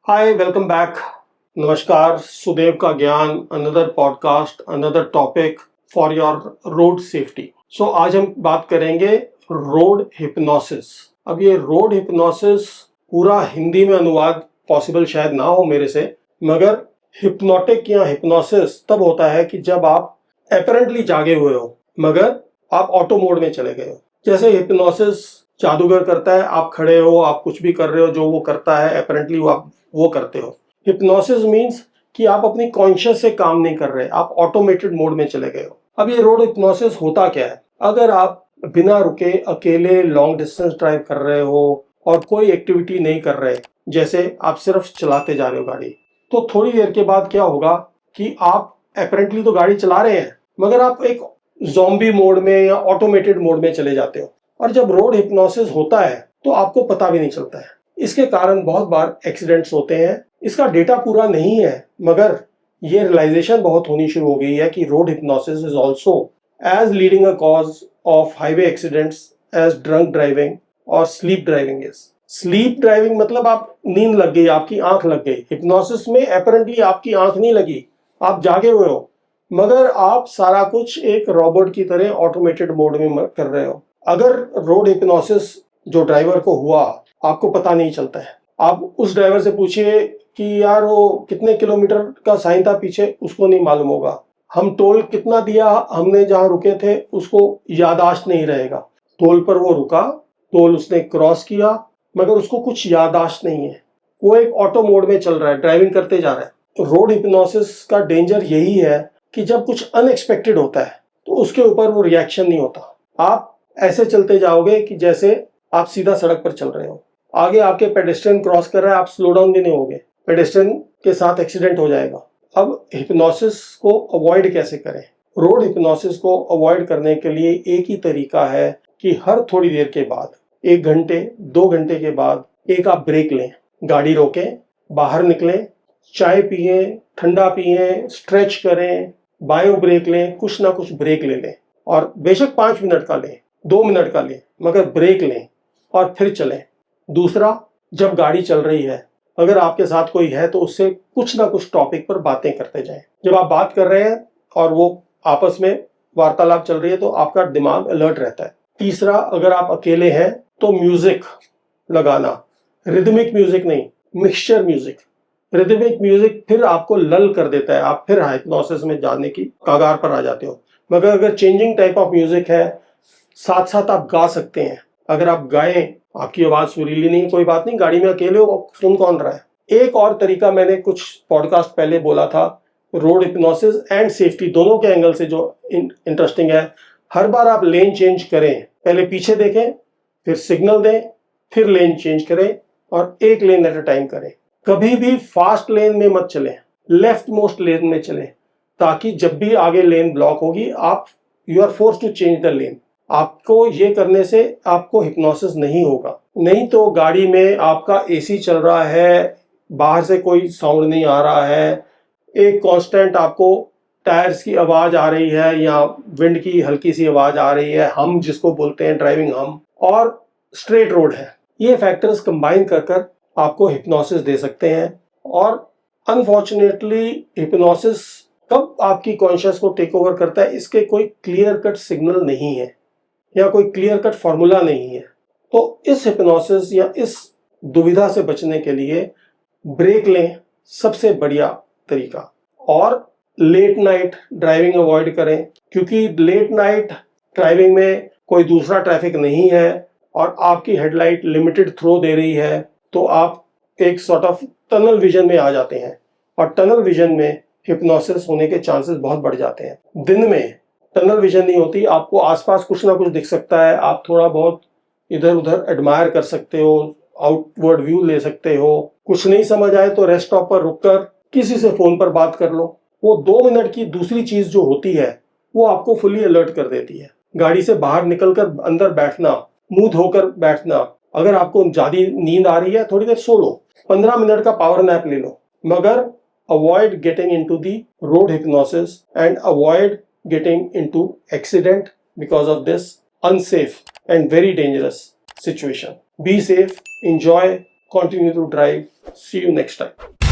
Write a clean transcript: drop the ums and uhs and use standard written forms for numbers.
हाय, welcome back. नमस्कार, सुदेव का ज्ञान, another podcast, another topic for your road safety. So आज हम बात करेंगे रोड हिप्नोसिस। अब ये रोड हिप्नोसिस पूरा हिंदी में अनुवाद पॉसिबल शायद ना हो मेरे से, मगर हिप्नोटिक या हिप्नोसिस तब होता है कि जब आप एपरेंटली जागे हुए हो मगर आप ऑटो मोड में चले गए हो। जैसे हिप्नोसिस जादूगर करता है, आप खड़े हो, आप कुछ भी कर रहे हो, जो वो करता है एपरेंटली वो करते हो। हिप्नोसिस मीन्स कि आप अपनी कॉन्शियस से काम नहीं कर रहे, आप ऑटोमेटेड मोड में चले गए हो। अब ये रोड हिप्नोसिस होता क्या है? अगर आप बिना रुके अकेले लॉन्ग डिस्टेंस ड्राइव कर रहे हो और कोई एक्टिविटी नहीं कर रहे, जैसे आप सिर्फ चलाते जा रहे हो गाड़ी, तो थोड़ी देर के बाद क्या होगा कि आप एपरेंटली तो गाड़ी चला रहे हैं मगर आप एक ज़ॉम्बी मोड में या ऑटोमेटेड मोड में चले जाते हो। और जब रोड हिप्नोसिस होता है तो आपको पता भी नहीं चलता है। इसके कारण बहुत बार एक्सीडेंट्स होते हैं। इसका डेटा पूरा नहीं है, मगर ये रियलाइजेशन बहुत होनी शुरू हो गई है कि road hypnosis is also as leading a cause of highway accidents as drunk driving और sleep driving is. Sleep driving मतलब आप नींद लग गई, आपकी आंख लग गई। हिप्नोसिस में एपरेंटली आपकी आंख नहीं लगी, आप जागे हुए हो मगर आप सारा कुछ एक रोबोट की तरह ऑटोमेटेड मोड में कर रहे हो। अगर रोड हिप्नोसिस जो ड्राइवर को हुआ आपको पता नहीं चलता है, आप उस ड्राइवर से पूछिए कि यार वो कितने किलोमीटर का साइन था पीछे, उसको नहीं मालूम होगा। हम टोल कितना दिया, हमने जहां रुके थे उसको याददाश्त नहीं रहेगा। टोल पर वो रुका, टोल उसने क्रॉस किया मगर उसको कुछ याददाश्त नहीं है, वो एक ऑटो मोड में चल रहा है, ड्राइविंग करते जा रहा है। रोड हिप्नोसिस का डेंजर यही है कि जब कुछ अनएक्सपेक्टेड होता है तो उसके ऊपर वो रिएक्शन नहीं होता। आप ऐसे चलते जाओगे कि जैसे आप सीधा सड़क पर चल रहे हो, आगे आपके पेडेस्ट्रियन क्रॉस कर रहा है, आप स्लो डाउन भी नहीं होगे, पेडेस्ट्रियन के साथ एक्सीडेंट हो जाएगा। अब हिप्नोसिस को अवॉइड कैसे करें? रोड हिप्नोसिस को अवॉइड करने के लिए एक ही तरीका है कि हर थोड़ी देर के बाद, 1 घंटे 2 घंटे के बाद एक आप ब्रेक लें, गाड़ी रोकें, बाहर निकलें, चाय पिए, ठंडा पिए, स्ट्रेच करें, बायो ब्रेक लें, कुछ ना कुछ ब्रेक ले लें। और बेशक 5 मिनट का लें, 2 मिनट का लें, मगर ब्रेक लें और फिर चलें। दूसरा, जब गाड़ी चल रही है, अगर आपके साथ कोई है तो उससे कुछ ना कुछ टॉपिक पर बातें करते जाएं। जब आप बात कर रहे हैं और वो आपस में वार्तालाप चल रही है तो आपका दिमाग अलर्ट रहता है। तीसरा, अगर आप अकेले हैं तो म्यूजिक लगाना, रिदमिक म्यूजिक नहीं, मिक्सचर म्यूजिक। रिदमिक म्यूजिक फिर आपको लल कर देता है, आप फिर हिप्नोसिस में जाने की कगार पर आ जाते हो। मगर अगर चेंजिंग टाइप ऑफ म्यूजिक है, साथ साथ आप गा सकते हैं। अगर आप गाएं, आपकी आवाज सुरीली नहीं, कोई बात नहीं, गाड़ी में अकेले हो, सुन कौन रहा है। एक और तरीका मैंने कुछ पॉडकास्ट पहले बोला था, रोड हिप्नोसिस एंड सेफ्टी दोनों के एंगल से जो इंटरेस्टिंग है। हर बार आप लेन चेंज करें, पहले पीछे देखें, फिर सिग्नल दें, फिर लेन चेंज करें और एक लेन एट अ टाइम करें। कभी भी फास्ट लेन में मत चलें, लेफ्ट मोस्ट लेन में चलें, ताकि जब भी आगे लेन ब्लॉक होगी आप you are force to change the lane. आपको ये करने से आपको हिप्नोसिस नहीं होगा। नहीं तो गाड़ी में आपका एसी चल रहा है, बाहर से कोई साउंड नहीं आ रहा है, एक कांस्टेंट आपको टायर्स की आवाज आ रही है या विंड की हल्की सी आवाज आ रही है, हम जिसको बोलते हैं ड्राइविंग हम, और स्ट्रेट रोड है। ये फैक्टर्स कंबाइन कर आपको हिप्नोसिस दे सकते हैं। और अनफॉर्चुनेटली हिप्नोसिस कब आपकी कॉन्शियस को टेक ओवर करता है, इसके कोई क्लियर कट सिग्नल नहीं है या कोई क्लियर कट फॉर्मूला नहीं है। तो इस हिप्नोसिस या इस दुविधा से बचने के लिए ब्रेक लें, सबसे बढ़िया तरीका। और लेट नाइट ड्राइविंग अवॉइड करें, क्योंकि लेट नाइट ड्राइविंग में कोई दूसरा ट्रैफिक नहीं है और आपकी हेडलाइट लिमिटेड थ्रो दे रही है, तो आप एक सॉर्ट ऑफ टनल विजन में आ जाते हैं और टनल विजन में हिप्नोसिस होने के चांसेस बहुत बढ़ जाते हैं। दिन में टनल विजन नहीं होती, आपको आसपास कुछ ना कुछ दिख सकता है, आप थोड़ा बहुत इधर उधर एडमायर कर सकते हो, आउटवर्ड व्यू ले सकते हो। कुछ नहीं समझ आए तो रेस्ट स्टॉप पर रुककर किसी से फोन पर बात कर लो। वो 2 मिनट की दूसरी चीज जो होती है वो आपको फुली अलर्ट कर देती है। गाड़ी से बाहर निकलकर अंदर बैठना, मुंह धोकर बैठना, अगर आपको ज्यादा नींद आ रही है थोड़ी देर सो लो, 15 मिनट का पावर नैप ले लो, मगर avoid getting into the road hypnosis and avoid getting into accident because of this unsafe and very dangerous situation. Be safe, enjoy, Continue to drive. See you next time.